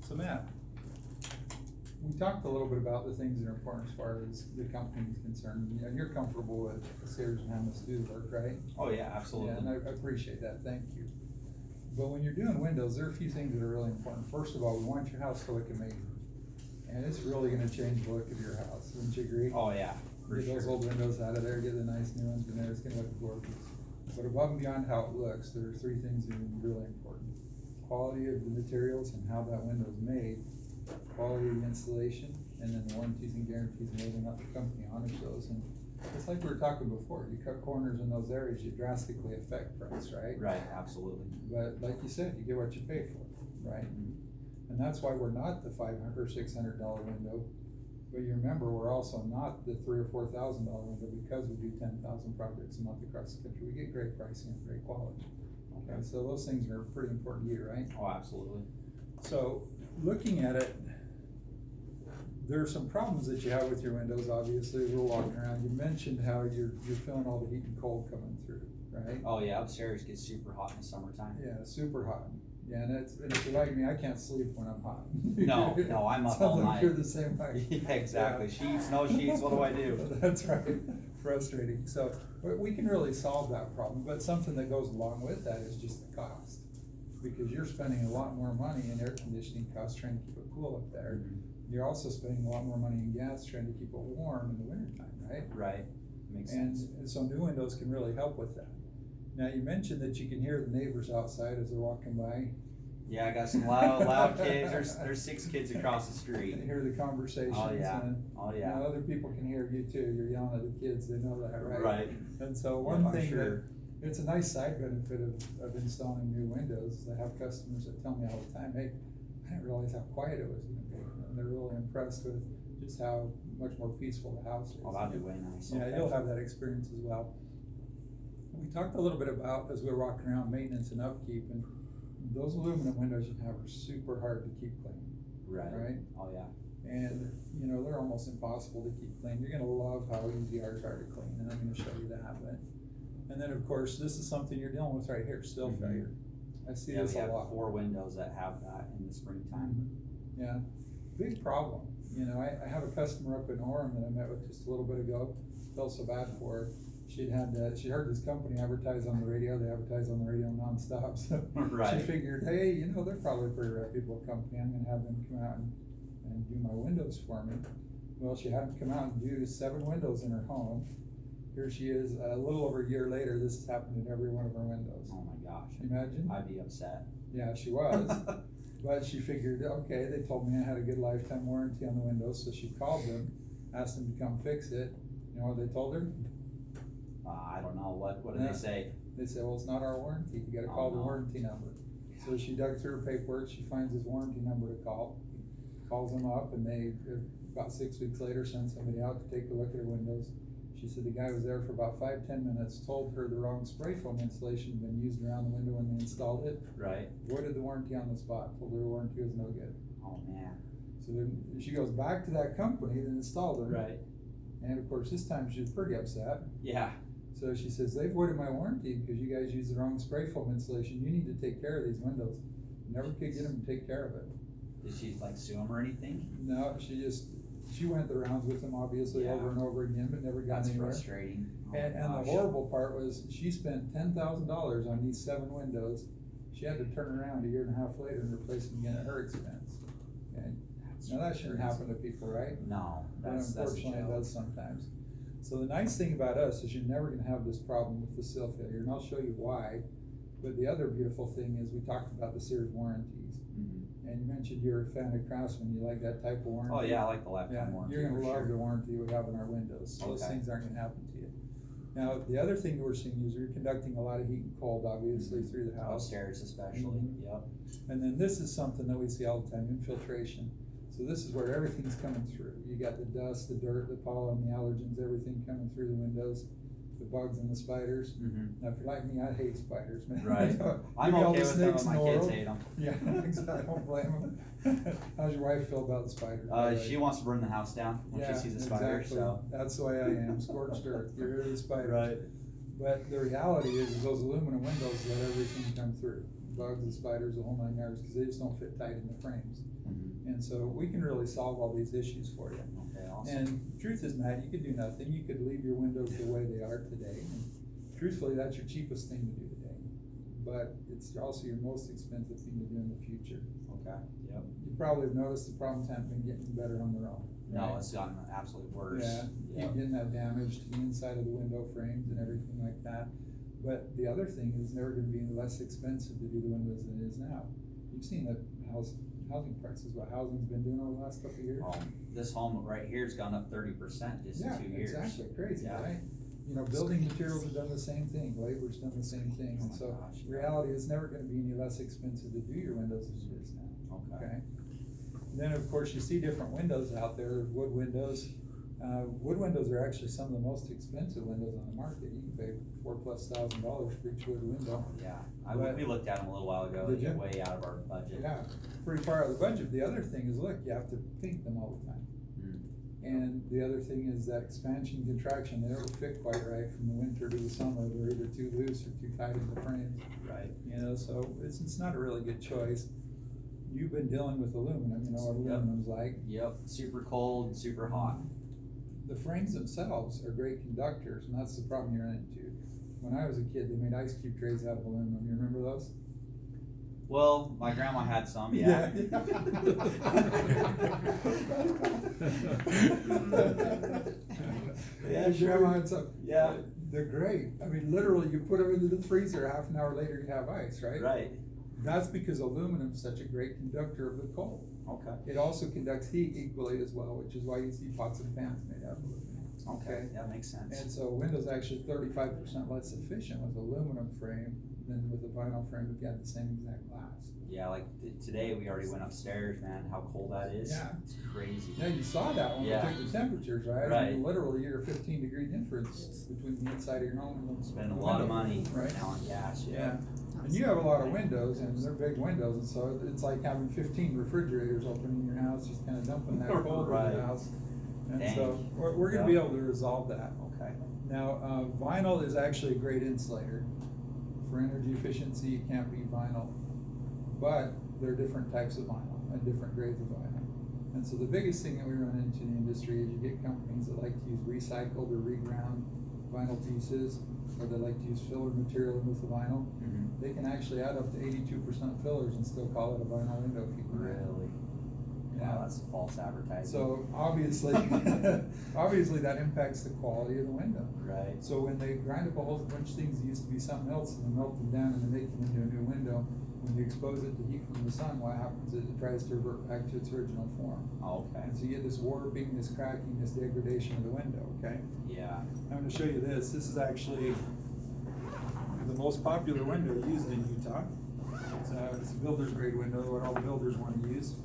So Matt, we talked a little bit about the things that are important as far as the company is concerned. You know, you're comfortable with Sears and having us do the work, right? Oh, yeah, absolutely. Yeah, and I appreciate that, thank you. But when you're doing windows, there are a few things that are really important. First of all, we want your house to look amazing. And it's really gonna change the look of your house, wouldn't you agree? Oh, yeah, for Get those sure. old windows out of there, get the nice new ones in there, it's gonna look gorgeous. But above and beyond how it looks, there are three things that are really important. Quality of the materials and how that window is made, quality of the installation, and then warranties and guarantees and whether or not the company honors those. And it's like we were talking before, you cut corners in those areas, you drastically affect price, right? Right, absolutely. But like you said, you get what you pay for, right? And that's why we're not the $500 or $600 window. But you remember, we're also not the $3,000 or $4,000 window because we do 10,000 projects a month across the country. We get great pricing and great quality. Okay, so those things are pretty important to you, right? Oh, absolutely. So looking at it, there are some problems that you have with your windows, obviously, we're walking around. You mentioned how you're feeling all the heat and cold coming through, right? Oh, yeah, upstairs gets super hot in the summertime. Yeah, super hot. Yeah, and if you're like me, I can't sleep when I'm hot. No, I'm up all Sounds like night. you're the same way. Yeah, exactly. Yeah. Sheets, no sheets, what do I do? That's right, frustrating. So, we can really solve that problem, but something that goes along with that is just the cost. Because you're spending a lot more money in air conditioning costs trying to keep it cool up there. You're also spending a lot more money in gas trying to keep it warm in the wintertime, right? Right, makes sense. And so new windows can really help with that. Now, you mentioned that you can hear the neighbors outside as they're walking by. Yeah, I got some loud kids, there's 6 kids across the You street. can hear the conversations. Oh, yeah. And, Oh, you yeah. know, other people can hear you too. You're yelling at the kids, they know that, right? Right. And so Yeah, one I'm thing sure. that, it's a nice side benefit of installing new windows, is I have customers that tell me all the time, hey, I didn't realize how quiet it was gonna be. And they're really impressed with just how much more peaceful the house is. Oh, that'd be way nice. Yeah, Okay. you'll have that experience as well. We talked a little bit about, as we were walking around, maintenance and upkeep, and those aluminum windows you have are super hard to keep clean, Right. right? Oh, yeah. And, you know, they're almost impossible to keep clean. You're gonna love how easy ours are to clean, and I'm gonna show you that. And then, of course, this is something you're dealing with right here, still Mhm. failure. I see Yeah, this we a have lot. 4 windows that have that in the springtime. Yeah, big problem. You know, I have a customer up in Orem that I met with just a little bit ago, felt so bad for her. She heard this company advertise on the radio, they advertise on the radio nonstop, so. Right. She figured, hey, you know, they're probably a pretty reputable company, I'm gonna have them come out and do my windows for me. Well, she had them come out and do 7 windows in her home. Here she is, a little over a year later, this has happened in every one of her windows. Oh my gosh. Imagine? I'd be upset. Yeah, she was. But she figured, okay, they told me I had a good lifetime warranty on the windows, so she called them, asked them to come fix it. You know what they told her? I don't know, what did Yeah. they say? They said, well, it's not our warranty, you gotta Oh, call the no. warranty number. So she dug through her paperwork, she finds his warranty number to call, calls them up, and they, about 6 weeks later, send somebody out to take a look at her windows. She said the guy was there for about 5-10 minutes, told her the wrong spray foam insulation had been used around the window when they installed it, Right. voided the warranty on the spot, told her the warranty was no good. Oh, man. So then she goes back to that company that installed it. Right. And of course, this time she was pretty upset. Yeah. So she says, they voided my warranty because you guys used the wrong spray foam insulation. You need to take care of these windows. Never could get them to take care of it. Did she like sue him or anything? No, she went the rounds with them obviously Yeah. over and over again, but never got That's anywhere. frustrating. Oh my And the gosh. horrible part was she spent $10,000 on these 7 windows. She had to turn around a year and a half later and replace them again at her expense. And now that shouldn't happen to people, right? No, But that's a unfortunately, it joke. does sometimes. So the nice thing about us is you're never gonna have this problem with the seal failure, and I'll show you why. But the other beautiful thing is we talked about the Sears warranties. Mhm. And you mentioned you're a fan of Craftsman, you like that type of warranty. Oh, yeah, I like the Yeah, lifetime warranty. you're gonna for love sure. the warranty we have in our windows, so those Okay. things aren't gonna happen to you. Now, the other thing that we're seeing is you're conducting a lot of heat and cold, obviously, Mhm. through the house. Upstairs especially, Mhm. yep. And then this is something that we see all the time, infiltration. So this is where everything's coming through. You got the dust, the dirt, the pollen, the allergens, everything coming through the windows, the bugs and the spiders. Mhm. Now, if you're like me, I hate spiders, man. Right. I'm Give me all okay the with them, snakes but my in the kids world. hate them. Yeah, exactly, I don't blame them. How's your wife feel about the spiders? She wants to burn the house down when Yeah, she sees a spider, exactly. so. That's the way I am, scorched earth, get rid of the spiders. Right. But the reality is those aluminum windows let everything come through. bugs, the spiders, the whole 9 yards, cause they just don't fit tight in the frames. Mhm. And so we can really solve all these issues for you. Okay, awesome. And truth is, Matt, you could do nothing, you could leave your windows the way they are today, and truthfully, that's your cheapest thing to do today. But it's also your most expensive thing to do in the future. Okay, yep. You probably have noticed the problems haven't been getting better on their own. No, right? it's gotten absolutely worse. Yeah, Yep. keep getting that damage to the inside of the window frames and everything like that. But the other thing is, it's never gonna be less expensive to do the windows than it is now. You've seen the housing prices, what housing's been doing over the last couple of years. This home right here's gone up 30% just in 2 years. Yeah, exactly, crazy, Yeah. right? You know, building materials have done the same thing, labor's done the same thing, Oh and my so gosh, yeah. reality is never gonna be any less expensive to do your windows than it is now. Okay. And then, of course, you see different windows out there, there's wood windows. Wood windows are actually some of the most expensive windows on the market. You can pay $4,000+ for each wood window. Yeah, But- we looked at them a little while ago, Did they get you? way out of our budget. Yeah, pretty far out of the budget. The other thing is, look, you have to paint them all the time. Mm. And the other thing is that expansion, contraction, they never fit quite right from the winter to the summer. They're either too loose or too tight in the frames. Right. You know, so it's not a really good choice. You've been dealing with aluminum, you know what Yep. aluminum's like. Yep, super cold, super hot. The frames themselves are great conductors, and that's the problem you run into. When I was a kid, they made ice cube trays out of aluminum. You remember those? Well, my grandma had some, yeah. Yeah, grandma had some. Yeah. They're great. I mean, literally, you put them into the freezer, half an hour later, you have ice, right? Right, That's because aluminum is such a great conductor of the cold. okay, It also conducts heat equally as well, which is why you see pots and pans made out of aluminum. okay, that makes sense. And so Windows actually 35% less efficient with aluminum frame than with a vinyl frame if you had the same exact glass. Yeah, like today, we already went upstairs, man, how cold that is. Yeah. It's crazy. Yeah, you saw that when Yeah. we took the temperatures, right? I Right. mean, literally, you're a 15-degree difference between the inside of your home and the Spend a lot of window, money right? now on gas, Yeah, yeah. and you have a lot of windows, and they're big windows, and so it's like having 15 refrigerators open in your house, just kind of dumping that cold over Right. the house. And Dang. so, we're gonna be able to resolve that. Okay, Now, vinyl is actually a great insulator. For energy efficiency, you can't beat vinyl, but there are different types of vinyl and different grades of vinyl. And so the biggest thing that we run into in the industry is you get companies that like to use recycled or reground vinyl pieces, or they like to use filler material with the vinyl. Mhm. They can actually add up to 82% fillers and still call it a vinyl window if you can. Really? Yeah. Wow, that's false advertising. So obviously, obviously that impacts the quality of the window. Right, So when they grind up a whole bunch of things that used to be something else and they melt them down and they make them into a new window, when you expose it to heat from the sun, what happens is it tries to revert back to its original form. okay, And so you get this warping, this cracking, this degradation of the window, okay? yeah, I'm gonna show you this. This is actually the most popular window used in Utah. It's a builder's grade window, what all the builders wanna use.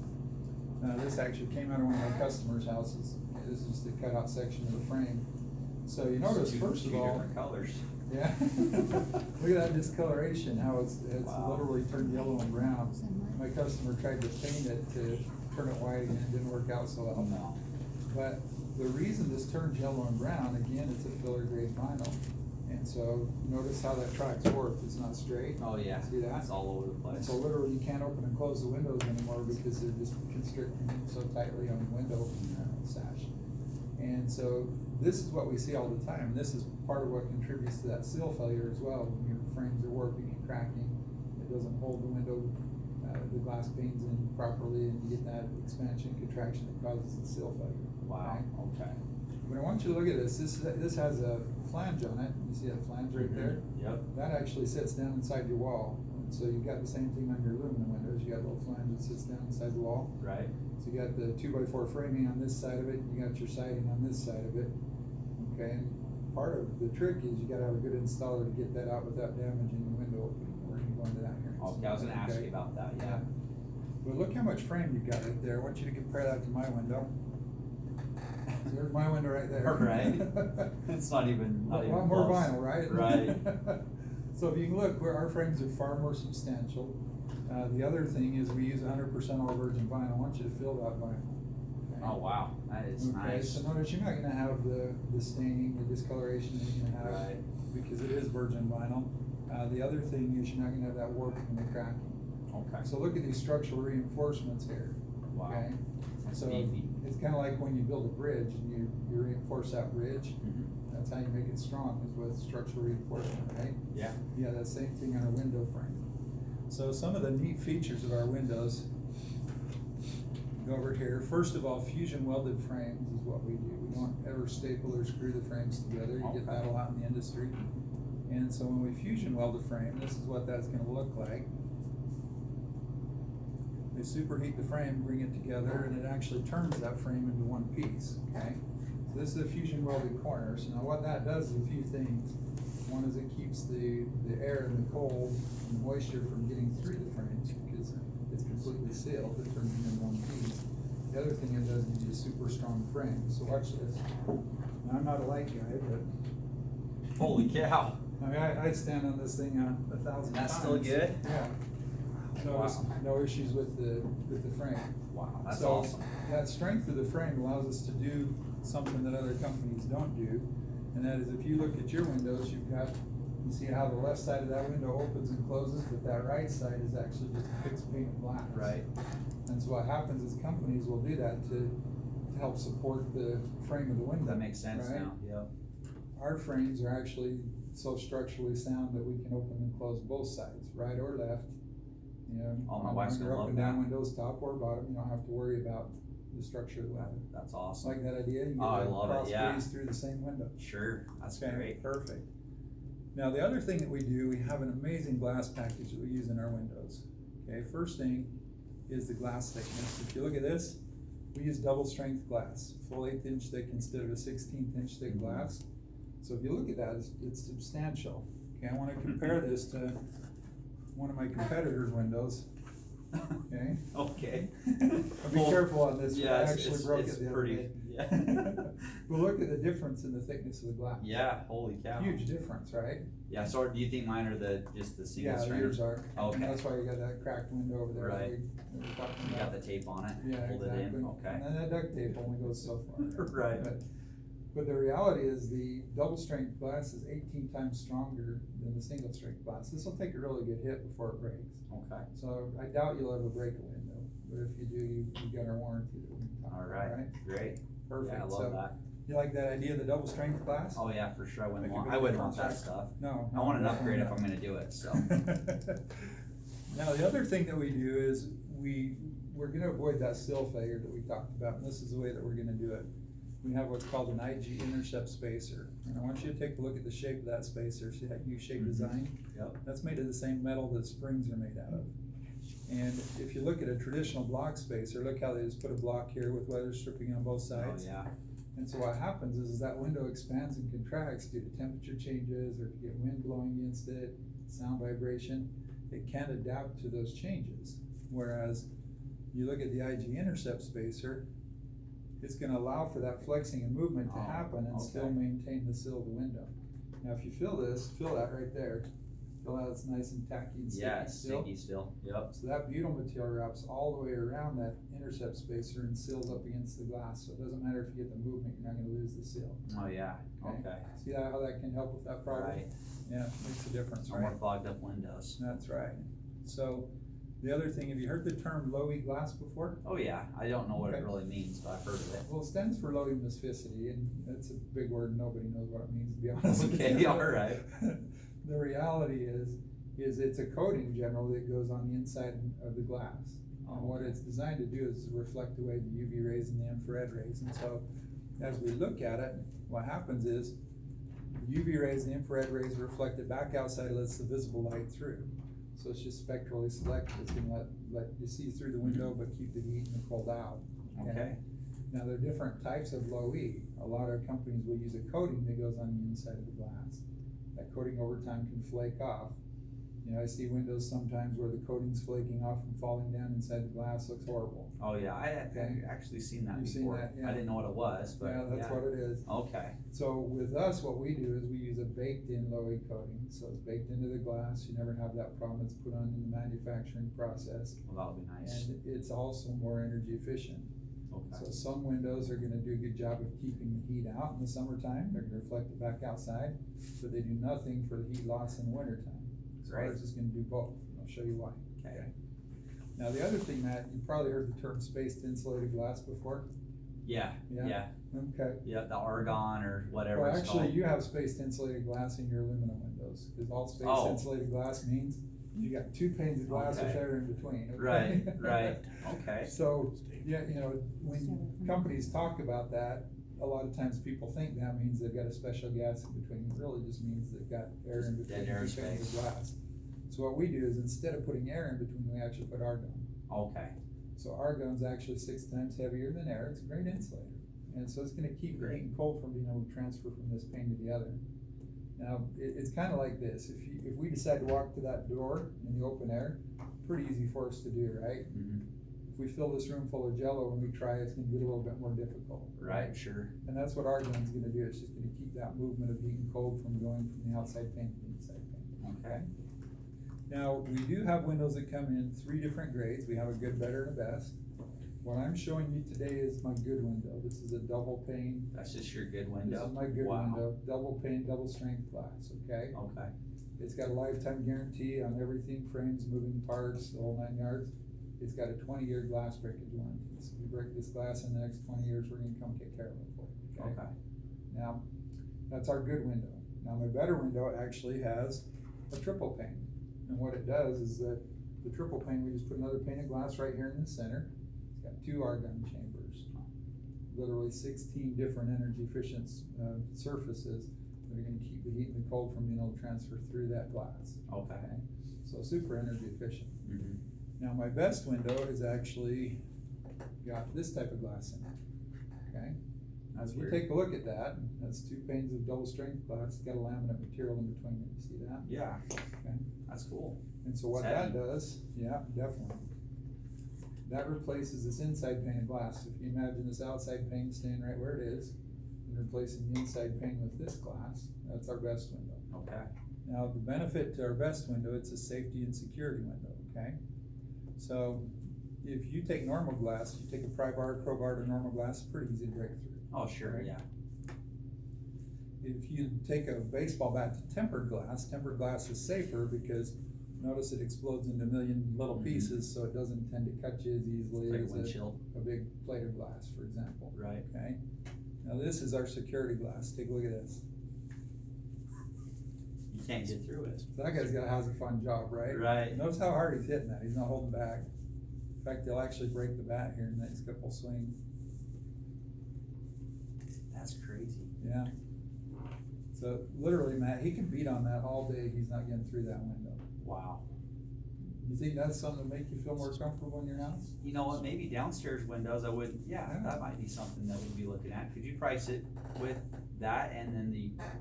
This actually came out of one of my customers' houses. This is just a cutout section of the frame. So you notice, first of two all, different colors. yeah, look at that discoloration, how it's Wow. literally turned yellow and brown. My customer tried to paint it to turn it white and it didn't work out so well. No. But the reason this turns yellow and brown, again, it's a filler grade vinyl. And so notice how that track's warped, it's not straight. Oh, yeah, See that? it's all over the And place. so literally you can't open and close the windows anymore because they're just constricting so tightly on the window sash. And so this is what we see all the time. This is part of what contributes to that seal failure as well. When your frames are warping and cracking, it doesn't hold the window, the glass panes in properly, and you get that expansion, contraction that causes the seal failure. Wow, okay? okay. But I want you to look at this. This has a flange on it. You see that flange right there? Yep, That actually sits down inside your wall. And so you've got the same thing on your aluminum windows. You got a little flange that sits down inside the wall. right, So you got the 2x4 framing on this side of it, you got your siding on this side of it. Okay, and part of the trick is you gotta have a good installer to get that out without damaging the window opening. We're gonna go into that here. in a okay, I was gonna ask second, you okay? about that, yeah. But look how much frame you've got right there. I want you to compare that to my window. So there's my window right there. Right. It's not even A even lot more close. vinyl, right? Right. So if you can look, where our frames are far more substantial. The other thing is we use 100% all virgin vinyl. I want you to feel that vinyl. Okay? Oh, wow, that is Okay, nice. so notice you're not gonna have the staining, the discoloration that you're gonna have. Right. Because it is virgin vinyl. The other thing is you're not gonna have that warping and the cracking. Okay. So look at these structural reinforcements here, Wow. okay? That's So beefy. it's kinda like when you build a bridge and you reinforce that bridge, Mhm. that's how you make it strong, is with structural reinforcement, right? Yeah. Yeah, that same thing on a window frame. So some of the neat features of our windows, go over here. First of all, fusion welded frames is what we do. We don't ever staple or screw the frames together. You get that a lot in the industry. And so when we fusion weld a frame, this is what that's gonna look like. They superheat the frame, bring it together, and it actually turns that frame into one piece, okay? So this is a fusion welded corner. So now what that does is a few things. One is it keeps the air and the cold and the moisture from getting through the frames because it's completely sealed. It turns it into one piece. The other thing it does is you a super strong frame. So watch this. Now, I'm not a light guy, but Holy cow. I mean, I stand on this thing 1,000 times. That's still good? Yeah. Wow. No issues with the frame. Wow, that's So, awesome. that strength of the frame allows us to do something that other companies don't do. And that is if you look at your windows, you see how the left side of that window opens and closes, but that right side is actually just a fixed pane of glass. Right. And so what happens is companies will do that to help support the frame of the window. That makes sense right? now, yep. Our frames are actually so structurally sound that we can open and close both sides, right or left. You know, Oh, my wife's on your gonna up love and down that. windows, top or bottom, you don't have to worry about the structure of the window. That's awesome. Like that idea? You Oh, I get a love it, cross yeah. breeze through the same window. Sure, that's Okay, great. perfect. Now, the other thing that we do, we have an amazing glass package that we use in our windows. Okay, first thing is the glass thickness. If you look at this, we use double strength glass, full 1/8 inch thick instead of a 1/16 inch thick Mhm. glass. So if you look at that, it's substantial. Okay, I wanna compare this to one of my competitors' windows, okay? Okay. Be Well, careful on this, yeah, I it's- actually it's- broke it's it the other pretty- day. yeah. But look at the difference in the thickness of the glass. Yeah, holy cow. Huge difference, right? Yeah, so do you think mine are just the single Yeah, strength? yours are. Okay. And that's why you got that cracked window over there. that Right. we were talking You got about. the tape on it, Yeah, hold exactly. it in, okay. And then that duct tape only goes so far. Right. But the reality is the double strength glass is 18 times stronger than the single strength glass. This will take a really good hit before it breaks. Okay, So I doubt you'll ever break a window, but if you do, you got our warranty that we can talk all about, right, right? great. Perfect. Yeah, I So, love that. you like that idea of the double strength glass? Oh yeah, for sure, I wouldn't Make a want, big I wouldn't want that difference, stuff. No. I want an upgrade if definitely I'm gonna do it, so. Now, the other thing that we do is we're gonna avoid that sill failure that we talked about, and this is the way that we're gonna do it. We have what's called an IG intercept spacer, and I want you to take a look at the shape of that spacer, see that U-shaped Mhm. design? Yep. That's made of the same metal that springs are made out of. And if you look at a traditional block spacer, look how they just put a block here with weather stripping on both Oh, sides. yeah, And so what happens is that window expands and contracts due to temperature changes, or if you get wind blowing against it, sound vibration, it can't adapt to those changes. Whereas you look at the IG intercept spacer, it's gonna allow for that flexing and movement to Oh, happen and still okay. maintain the sill of the window. Now, if you feel this, feel that right there. Feel how it's nice and tacky and yeah, sticky it's still. sticky still, yep. So that butyl material wraps all the way around that intercept spacer and seals up against the glass, so it doesn't matter if you get the movement, you're not gonna lose the seal. Oh, yeah, Okay. okay, See how that can help with that problem? right. Yeah, makes a difference, No more right? fogged up windows. That's right. So, the other thing, have you heard the term low E glass before? Oh, yeah, I don't know what it Okay. really means, but I've heard of it. Well, it stands for low emisficity, and that's a big word, nobody knows what it means, to be honest with you. Okay, all right. The reality is it's a coating generally that goes on the inside of the glass. And what it's designed to do is reflect away the UV rays and the infrared rays, and so as we look at it, what happens is the UV rays and the infrared rays are reflected back outside, lets the visible light through. So it's just spectrally selective, it's gonna let you see through the window, but keep the heat and the cold out. Okay, Now, there are different types of low E. A lot of companies will use a coating that goes on the inside of the glass. That coating over time can flake off. You know, I see windows sometimes where the coating's flaking off and falling down inside the glass, looks horrible. oh, yeah, I Okay. actually seen that You've seen before. that, yeah. I didn't know what it was, but Yeah, that's what it is. Okay, So with us, what we do is we use a baked-in low E coating, so it's baked into the glass, you never have that problem, it's put on in the manufacturing process. well, that'll be nice. And it's also more energy efficient. So Okay, some windows are gonna do a good job of keeping the heat out in the summertime, they're gonna reflect it back outside, but they do nothing for the heat loss in the wintertime. So Great. ours is gonna do both, and I'll show you why. Okay. Now, the other thing, Matt, you probably heard the term spaced insulated glass before. Yeah, Yeah? yeah, Okay. yeah, the argon or whatever Well, it's actually, called. you have spaced insulated glass in your aluminum windows, cause all spaced Oh. insulated glass means you got two panes of glass with Okay. air in between. Okay? Right, right, okay. So, yeah, you know, when companies talk about that, a lot of times people think that means they've got a special gas in between. It really just means they've got air in Just between dead two panes airspace. of glass. So what we do is instead of putting air in between, we actually put argon. Okay, So argon's actually 6 times heavier than air. It's a great insulator. And so it's gonna keep the heat and cold from being able to transfer from this pane to the other. Now, it's kinda like this. If we decide to walk to that door in the open air, pretty easy for us to do, right? mhm, If we fill this room full of Jello and we try, it's gonna get a little bit more difficult. right, sure, And that's what argon's gonna do. It's just gonna keep that movement of heat and cold from going from the outside pane to the inside pane. okay, Now, we do have windows that come in 3 different grades. We have a good, better, and a best. What I'm showing you today is my good window. This is a double pane. that's just your good This window? is my good Wow. window, double pane, double strength glass, okay? Okay, It's got a lifetime guarantee on everything, frames, moving parts, the whole 9 yards. It's got a 20-year glass breakage warranty. So if you break this glass in the next 20 years, we're gonna come take care of it for you, okay? okay, Now, that's our good window. Now, my better window actually has a triple pane. And what it does is that the triple pane, we just put another pane of glass right here in the center. It's got 2 argon chambers. Literally 16 different energy efficient, surfaces that are gonna keep the heat and the cold from being able to transfer through that glass. okay, So super energy efficient. mhm, Now, my best window is actually got this type of glass in it, okay? that's If you weird. take a look at that, that's 2 panes of double strength glass, it's got a laminate material in between it, you see that? Yeah, Okay. that's cool, And so what It's that heavy. does, yeah, definitely. That replaces this inside pane of glass. If you imagine this outside pane staying right where it is, and replacing the inside pane with this glass, that's our best window. okay, Now, the benefit to our best window, it's a safety and security window, okay? So, if you take normal glass, you take a pry bar, crowbar to normal glass, it's pretty easy to break through. oh, sure, Right. yeah, If you take a baseball bat to tempered glass is safer because notice it explodes into a million little Mhm. pieces, so it doesn't tend to cut you as easily like as windshield, a big plate of glass, for example, right, okay? Now this is our security glass. Take a look at this. you can't get through it, So that guy's got has a fun job, right? right, Notice how hard he's hitting that. He's not holding back. In fact, he'll actually break the bat here in the next couple swings. that's crazy, Yeah. So literally, Matt, he can beat on that all day. He's not getting through that window. wow. You think that's something to make you feel more comfortable in your house? You know what, maybe downstairs windows, I would, yeah, Yeah. that might be something that we'd be looking at, could you price it with that and then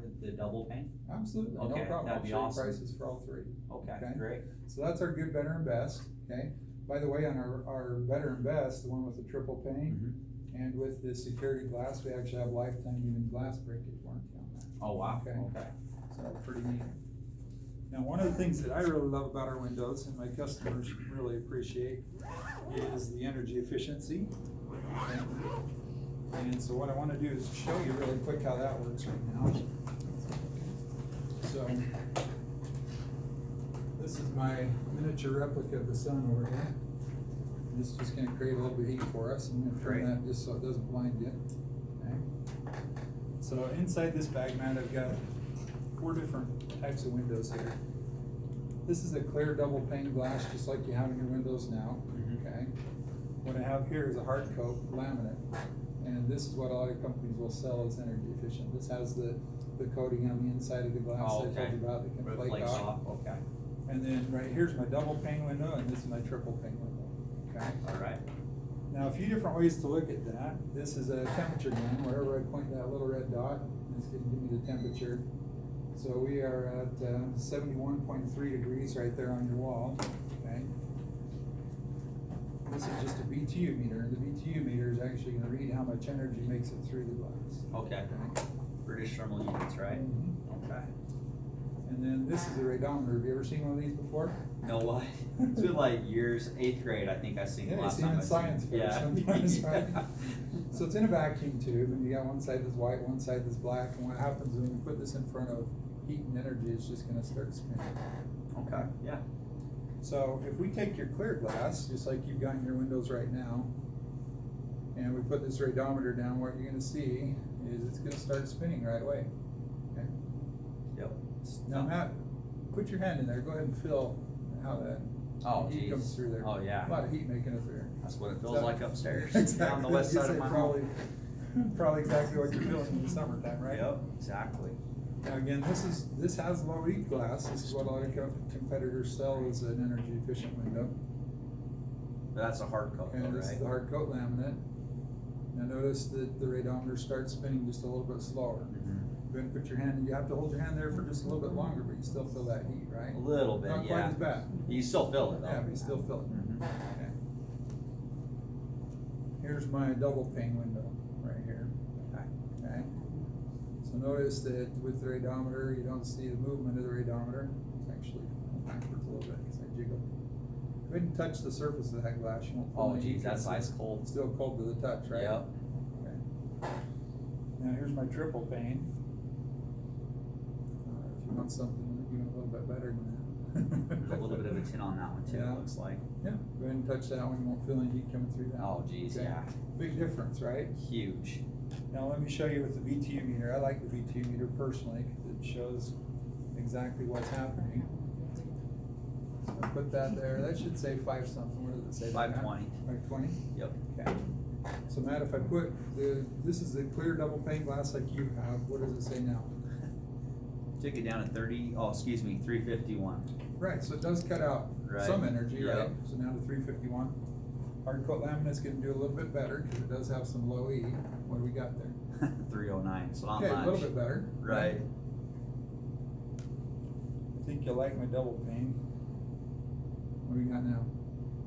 with the double pane? Absolutely, no Okay, problem. that'd be I'll show awesome. you prices for all 3. Okay, Okay. great, So that's our good, better, and best, okay? By the way, on our better and best, the one with the triple pane, and with the security glass, we actually have lifetime even glass breakage warranty on that. oh, wow, Okay. okay, So pretty neat. Now, one of the things that I really love about our windows and my customers really appreciate is the energy efficiency. And so what I wanna do is show you really quick how that works right now. So, this is my miniature replica of the sun over here. This is just gonna create a little bit of heat for us. I'm gonna Great. turn that just so it doesn't blind you. Okay. So inside this bag, Matt, I've got 4 different types of windows here. This is a clear double pane glass, just like you have in your windows now, Mhm. okay? What I have here is a hard coat laminate, and this is what a lot of companies will sell as energy efficient. This has the coating on the inside of the glass Oh, that I told okay. you about that can But it flake flakes off. off, okay, And then right here's my double pane window, and this is my triple pane window, okay? alright, Now, a few different ways to look at that. This is a temperature gun. Wherever I point that little red dot, it's gonna give me the temperature. So we are at 71.3 degrees right there on your wall, okay? This is just a BTU meter, and the BTU meter is actually gonna read how much energy makes it through the glass. okay, British thermal units, right? Mhm. Okay. And then this is a radometer. Have you ever seen one of these before? No, what? It's been like years, 8th grade, I think I seen Yeah, the you last see them time in I science seen fair it. sometimes, Yeah. right? So it's in a vacuum tube, and you got one side that's white, one side that's black, and what happens when you put this in front of heat and energy, it's just gonna start spinning. Okay, yeah. So if we take your clear glass, just like you've got in your windows right now, and we put this radiometer down, what you're gonna see is it's gonna start spinning right away. Okay. Yep. Now Matt, put your hand in there, go ahead and feel how that heat geez. comes through there. Oh, yeah. A lot of heat making it through. That's what it feels So- like upstairs, Exactly. down the west Yes, side of it my probably, home. probably exactly what you're feeling in the summertime, right? Yep, exactly. Now again, this has low heat glass. This is what a lot of competitors sell as an energy efficient window. But that's a hard coat though, And this is right? the hard coat laminate. Now notice that the radiometer starts spinning just a little bit slower. Mhm. Go ahead and put your hand, you have to hold your hand there for just a little bit longer, but you still feel that heat, right? A little bit, Not quite yeah. as bad. You still feel it though. Yeah, but you still feel it. Mhm. Okay. Here's my double pane window right here. Okay. Okay. So notice that with the radiometer, you don't see the movement of the radiometer. It's actually backwards a little bit because I jiggle. Go ahead and touch the surface of that glass. You won't feel Oh any geez, heat. that's ice cold. It's still cold to the touch, right? Yep. Okay. Now here's my triple pane. If you want something even a little bit better than that. There's a little bit of a tin on that one too, Yeah. it looks like. Yeah, go ahead and touch that one. You won't feel any heat coming through that. Oh geez, Okay. yeah. Big difference, right? Huge. Now let me show you with the BTU meter. I like the BTU meter personally because it shows exactly what's happening. So I put that there. That should say 5 something. What does it say? 520. 520? Yep. Okay. So Matt, if I put this is the clear double pane glass like you have, what does it say now? Took it down to 351. Right, so it does cut out Right. some energy, Yep. right? So now to 351. Hard coat laminate's gonna do a little bit better because it does have some low E. What do we got there? 309, so not Okay, much. a little bit better. Right. I think you'll like my double pane. What do we got now?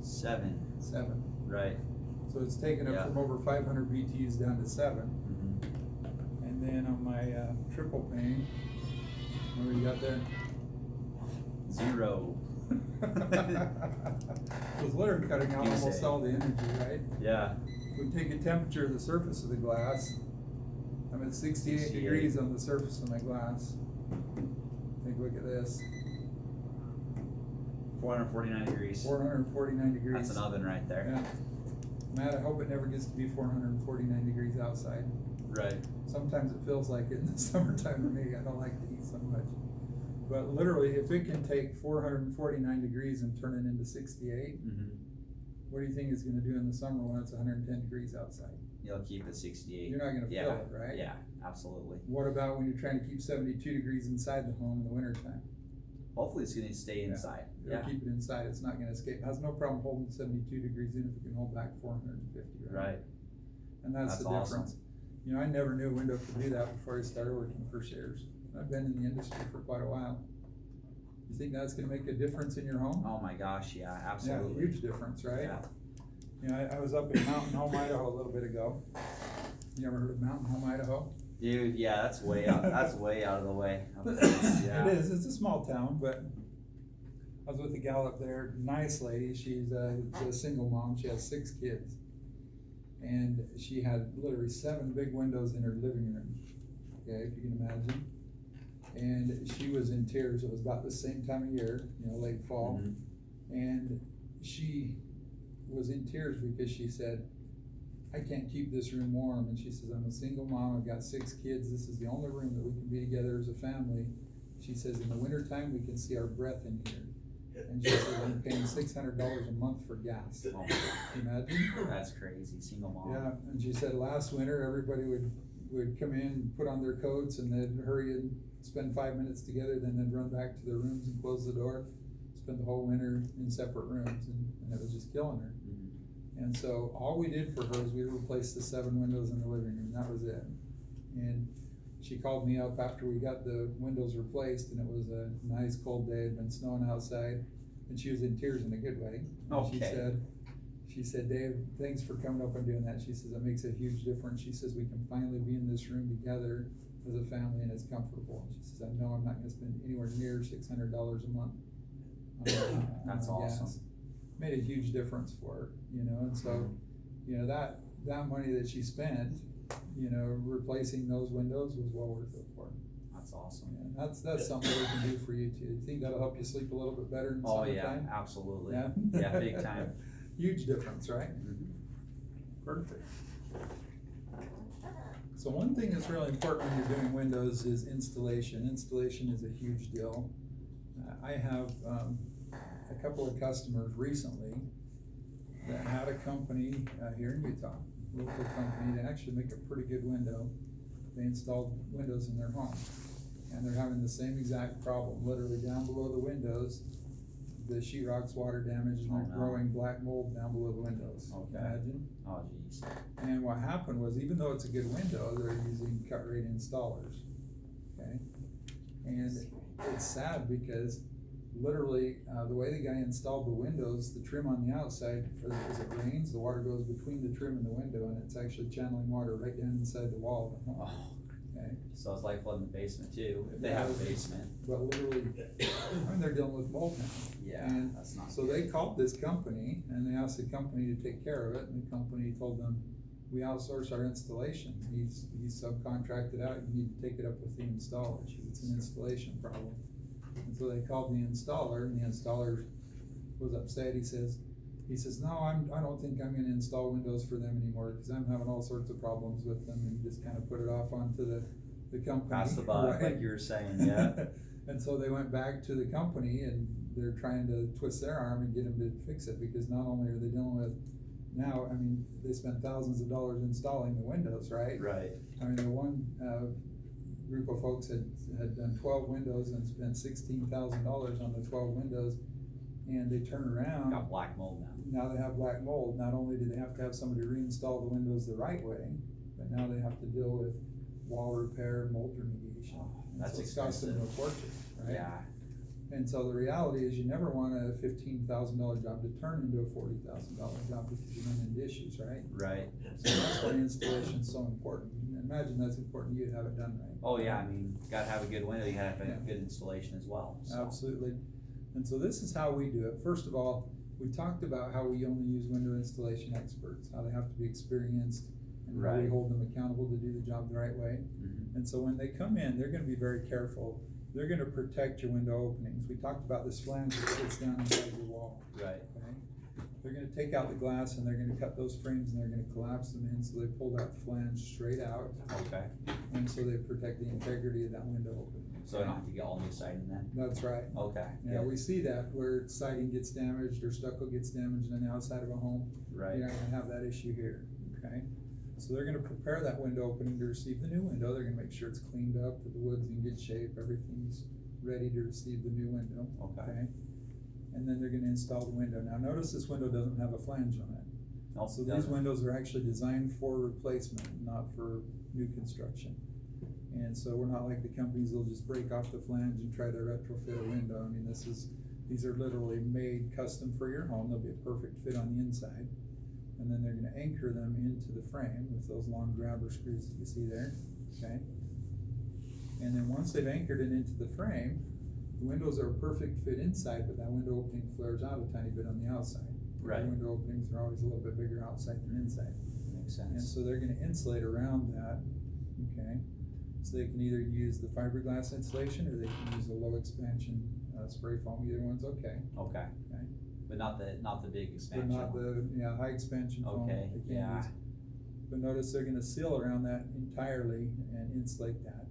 7. 7. Right. So it's taken up Yeah. from over 500 BTUs down to 7. Mhm. And then on my triple pane, what do we got there? 0. Those litter cutting out You almost say. all the energy, right? Yeah. We take a temperature of the surface of the glass. I'm at 68 68. degrees on the surface of my glass. Take a look at this. 449 degrees. 449 degrees. That's an oven right there. Yeah. Matt, I hope it never gets to be 449 degrees outside. Right. Sometimes it feels like it in the summertime to me. I don't like the heat so much. But literally, if it can take 449 degrees and turn it into 68, Mhm. what do you think it's gonna do in the summer when it's 110 degrees outside? You'll keep it 68. You're not gonna feel Yeah. it, right? Yeah, absolutely. What about when you're trying to keep 72 degrees inside the home in the wintertime? Hopefully it's gonna stay Yeah. inside. It'll Yeah. keep it inside, it's not gonna escape. It has no problem holding 72 degrees in if it can hold back 450, right? Right. And that's That's the awesome. difference. You know, I never knew a window could do that before I started working for Sears. I've been in the industry for quite a while. You think that's gonna make a difference in your home? Oh my gosh, yeah, Yeah, absolutely. huge difference, right? Yeah. You know, I was up in Mountain Home, Idaho a little bit ago. You ever heard of Mountain Home, Idaho? Dude, yeah, that's way out. That's way out of the way. Yeah. It is, it's a small town, but I was with a gal up there, nice lady, she's a single mom, she has 6 kids. And she had literally 7 big windows in her living room, okay, if you can imagine. And she was in tears, it was about the same time of year, you know, late fall. Mhm. And she was in tears because she said, I can't keep this room warm. And she says, I'm a single mom, I've got 6 kids, this is the only room that we can be together as a family. She says, in the wintertime, we can see our breath in here. And she says, I'm paying $600 a month for gas. Oh my Can you imagine? That's crazy. Single mom. Yeah, and she said last winter, everybody would come in, put on their coats, and they'd hurry and spend 5 minutes together, then they'd run back to their rooms and close the door, spend the whole winter in separate rooms, and it was just killing her. Mhm. And so all we did for her is we replaced the 7 windows in the living room, that was it. And she called me up after we got the windows replaced, and it was a nice cold day, it had been snowing outside, and she was in tears in a good way. And Okay. She said, Dave, thanks for coming up and doing that. She says, it makes a huge difference. She says, we can finally be in this room together as a family and it's comfortable. She says, I know I'm not gonna spend anywhere near $600 a month. on That's gas." awesome. Made a huge difference for her, you know, and so, you know, that money that she spent, you know, replacing those windows was well worth it for her. That's awesome. And that's something we can do for you too. You think that'll help you sleep a little bit better in the Oh, yeah, summertime? absolutely. Yeah? Yeah, big time. Huge difference, right? Mhm. Perfect. So one thing that's really important when you're doing windows is installation. Installation is a huge deal. I have a couple of customers recently that had a company here in Utah, local company, that actually make a pretty good window. They installed windows in their home, and they're having the same exact problem. Literally down below the windows, the sheetrock's water damaged, and Oh, they're no. growing black mold down below the windows. Okay. Imagine. Oh, geez. And what happened was, even though it's a good window, they're using cut rate installers, okay? And it's sad because literally, the way the guy installed the windows, the trim on the outside, as it rains, the water goes between the trim and the window, and it's actually channeling water right down inside the wall of the home, Oh, okay? so it's like flooding the basement too, if they have a basement. But literally, I mean, they're dealing with mold now. Yeah, And that's not So good. they called this company and they asked the company to take care of it, and the company told them, we outsource our installation. He's subcontracted out, you need to take it up with the installer, it's an installation problem. And so they called the installer, and the installer was upset. He says, no, I don't think I'm gonna install windows for them anymore, cause I'm having all sorts of problems with them, and just kinda put it off onto the company. Pass the buck, right? like you were saying, yeah. And so they went back to the company, and they're trying to twist their arm and get them to fix it, because not only are they dealing with now, I mean, they spent thousands of dollars installing the windows, right? Right. I mean, the one, group of folks had done 12 windows and spent $16,000 on the 12 windows, and they turn around. Got black mold now. Now they have black mold. Not only do they have to have somebody reinstall the windows the right way, but now they have to deal with wall repair, mold remediation. And That's so it's costing them a fortune, right? Yeah, And so the reality is, you never want a $15,000 job to turn into a $40,000 job, because you run into issues, right? right. So that's why installation's so important. Imagine that's important, you'd have it done right. Oh, yeah, I mean, you gotta have a good window, you gotta have a Yeah. good installation as well, so. Absolutely. And so this is how we do it. First of all, we talked about how we only use window installation experts, how they have to be experienced, and how we Right. hold them accountable to do the job the right way. Mhm. And so when they come in, they're gonna be very careful. They're gonna protect your window openings. We talked about this flange that sits down inside your wall, Right, okay? They're gonna take out the glass, and they're gonna cut those frames, and they're gonna collapse them in, so they pull that flange straight out, okay, and so they protect the integrity of that window opening. so I don't have to get all new siding then? That's right. Okay, Yeah, we see that where siding gets damaged or stucco gets damaged on the outside of a home. right, You're not gonna have that issue here, okay? So they're gonna prepare that window opening to receive the new window. They're gonna make sure it's cleaned up, that the wood's in good shape, everything's ready to receive the new window, okay. And then they're gonna install the window. Now, notice this window doesn't have a flange on it. Nope, So these doesn't. windows are actually designed for replacement, not for new construction. And so we're not like the companies that'll just break off the flange and try to retrofit a window. I mean, these are literally made custom for your home. They'll be a perfect fit on the inside. And then they're gonna anchor them into the frame with those long grabber screws that you see there, okay? And then once they've anchored it into the frame, the windows are a perfect fit inside, but that window opening flares out a tiny bit on the outside. Right. The window openings are always a little bit bigger outside than inside. Makes And sense. so they're gonna insulate around that, okay? So they can either use the fiberglass insulation, or they can use a low expansion, spray foam. Either one's okay, Okay, okay? but not the big But expansion. not the, high expansion foam. Okay, they can't yeah. use. But notice they're gonna seal around that entirely and insulate that.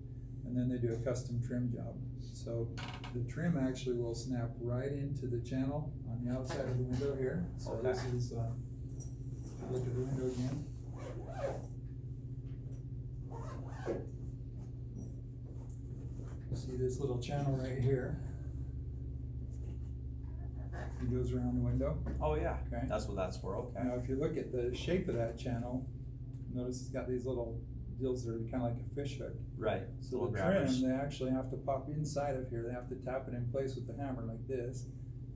And then they do a custom trim job. So the trim actually will snap right into the channel on the outside of the window here. So Okay. this is, look at the window again. See this little channel right here? It goes around the window. Oh, yeah, Okay. that's what that's for, okay. Now, if you look at the shape of that channel, notice it's got these little deals that are kinda like a fish hook. Right, So little the grabbers. trim, they actually have to pop inside of here, they have to tap it in place with the hammer like this,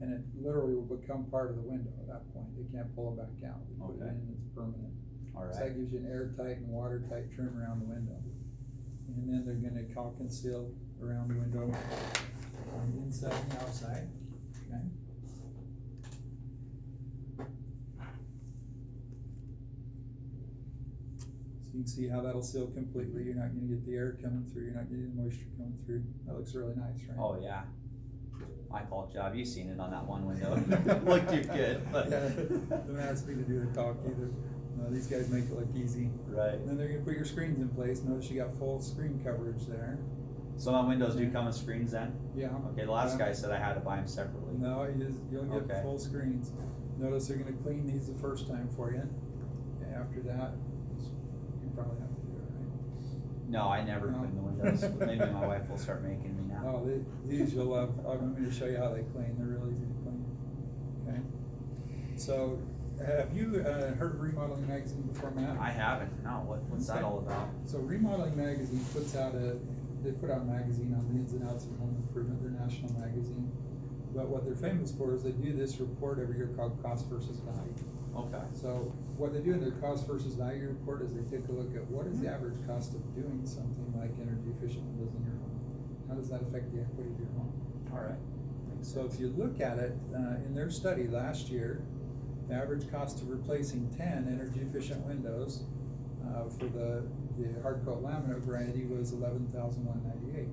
and it literally will become part of the window at that point. They can't pull it back out. They put it Okay. in, it's permanent. So Alright, that gives you an airtight and watertight trim around the window. And then they're gonna caulk and seal around the window on the inside and the outside, okay? So you can see how that'll seal completely, you're not gonna get the air coming through, you're not getting the moisture coming through, that looks really nice, right? Oh, yeah. My fault job, you've seen it on that one window. Looked too good, but. Yeah, don't ask me to do the talk either. No, these guys make it look easy. Right. And then they're gonna put your screens in place. Notice you got full screen coverage there. So my windows do come with screens then? Yeah. Okay, the last Yeah. guy said I had to buy them separately. No, you'll get Okay. full screens. Notice they're gonna clean these the first time for you. Okay, after that, you probably have to do it, right? No, I never No. clean the windows, but maybe my wife will start making me now. Oh, these you'll love. I'm going to show you how they clean. They're really easy to clean. Okay. So, have you heard of Remodeling Magazine before, Matt? I haven't, no, what's that Okay. all about? So Remodeling Magazine they put out a magazine on the ins and outs of home improvement. They're a national magazine. But what they're famous for is they do this report every year called Cost versus Value. Okay. So what they do in their cost versus value report is they take a look at what is the average cost of doing something like energy efficient windows in your home. How does that affect the equity of your home? All right. So if you look at it, in their study last year, the average cost of replacing 10 energy efficient windows for the hard coat laminate variety was $11,198.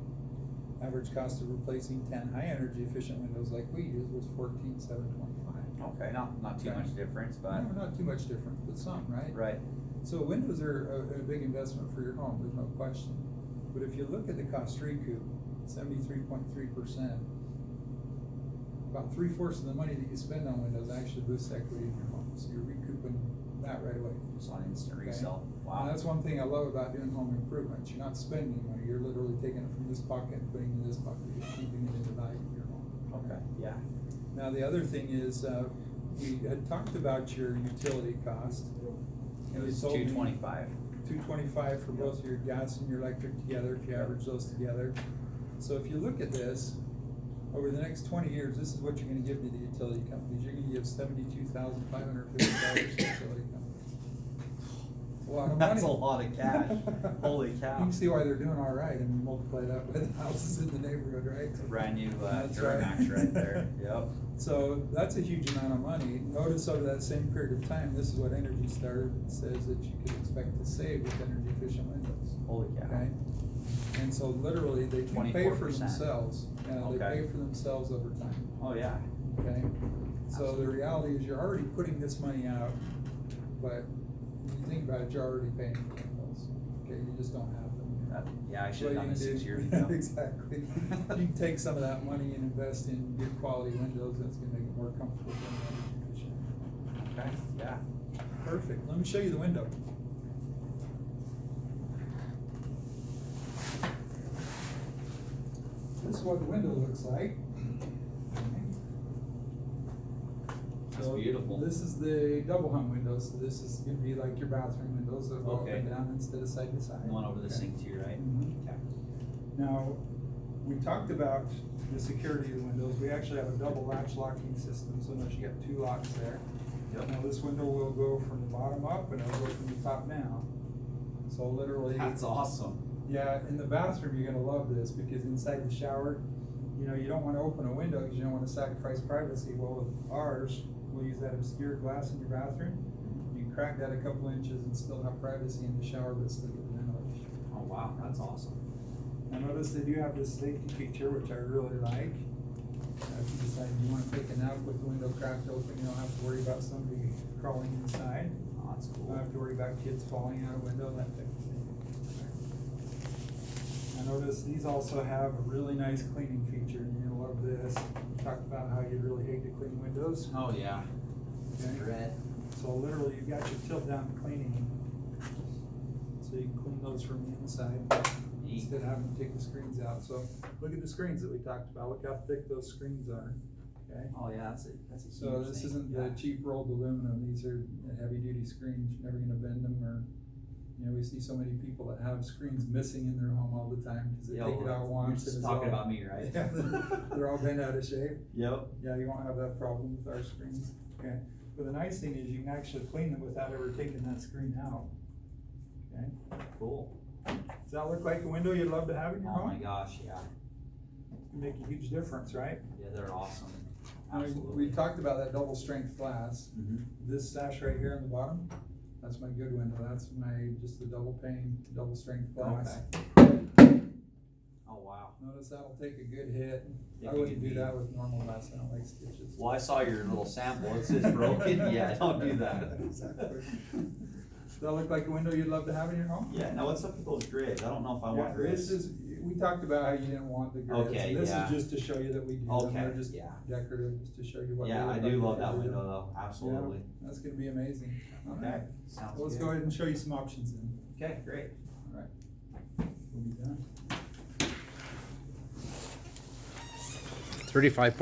Average cost of replacing 10 high energy efficient windows like we use was $14,725. Okay, not too Okay. much difference, but, No, not too much difference, but some, right? right, So windows are a big investment for your home, there's no question. But if you look at the cost recoup, 73.3%, about 3/4 of the money that you spend on windows actually boosts equity in your home. So you're recouping that right away. just on instant Okay. resale, And wow. that's one thing I love about doing home improvements. You're not spending money, you're literally taking it from this pocket and putting it in this pocket. You're keeping it in the value of your home. Okay, yeah, Now, the other thing is, we had talked about your utility cost. it And you was told me $225. $225 for both your gas and your electric together, if you average those together. So if you look at this, over the next 20 years, this is what you're gonna give to the utility companies. You're gonna give $72,550 to utility companies. A lot of money. That's a lot of cash. Holy You cow. can see why they're doing all right, and you multiply that by the houses in the neighborhood, right? Brand new, That's right. Duramax right there, yep. So that's a huge amount of money. Notice over that same period of time, this is what Energy Star says that you could expect to save with energy efficient windows. Holy cow. Okay? And so literally, they do pay for 24%. themselves. They Okay. pay for themselves over time, Oh, yeah, okay? So the reality is you're already putting this money out, but when you think about it, you're already paying for windows. Okay, you just don't have them. yeah, I So should've done you this can 6 do- years ago. Exactly. You can take some of that money and invest in good quality windows, that's gonna make it more comfortable and energy efficient. Okay, yeah. Perfect, let me show you the window. This is what the window looks like. That's So beautiful. This is the double hung window, so this is gonna be like your bathroom windows that go up Okay. and down instead of side to side. The one over the Okay. sink too, right? Mhm. Okay. Now, we talked about the security of the windows. We actually have a double latch locking system, so notice you got 2 locks there. Yep. Now, this window will go from the bottom up and it'll go from the top down. So literally. That's awesome. Yeah, in the bathroom, you're gonna love this, because inside the shower, you know, you don't wanna open a window because you don't wanna sacrifice privacy. Well, with ours, we'll use that obscure glass in your bathroom. You can crack that a couple inches and still have privacy in the shower, but still get the ventilation. Oh, wow, that's awesome. Now notice they do have this safety feature, which I really like. If you decide you wanna take a nap with the window cracked open, you don't have to worry about somebody crawling inside. Oh, that's You cool. don't have to worry about kids falling out a window, that type of thing. I notice these also have a really nice cleaning feature, and you're gonna love this. We talked about how you really hate to clean windows. Oh, yeah. It's Okay. dread. So literally, you've got your tilt down cleaning. So you can clean those from the inside Neat. instead of having to take the screens out. So look at the screens that we talked about. Look how thick those screens are, okay? Oh, yeah, that's a huge So this thing. isn't the Yeah. cheap rolled aluminum. These are heavy duty screens. You're never gonna bend them, or, you know, we see so many people that have screens missing in their home all the time because they Yeah, take it well, out you're once. just and it's talking all- about me, right? Yeah, they're all bent out of shape. Yep. Yeah, you won't have that problem with our screens. Okay, but the nice thing is you can actually clean them without ever taking that screen out. Okay, Cool. does that look like a window you'd love to have in your Oh, my home? gosh, yeah. Can make a huge difference, right? Yeah, they're awesome. Now, Absolutely. we talked about that double strength glass. Mhm. This sash right here on the bottom, That's my good window, that's my, just the double pane, double strength glass. Okay. Oh, wow. Notice that'll take a good hit. If I you wouldn't could do be- that with normal glass, I don't like stitches. Well, I saw your little sample, it says broken, yeah, don't do that. Exactly. Does that look like a window you'd love to have in your home? Yeah, now what's up with those grids? I don't know if I Yeah, want this grids. is, we talked about how you didn't want the grids. Okay, This yeah. is just to show you that we do them, Okay, they're just yeah. decorative, just to show you what. Yeah, they I look do like love that if you do window them. though, absolutely. Yeah, that's gonna be amazing. Okay, Alright, sounds well, let's good. go ahead and show you some options then. Okay, great. Alright, we'll be done. 35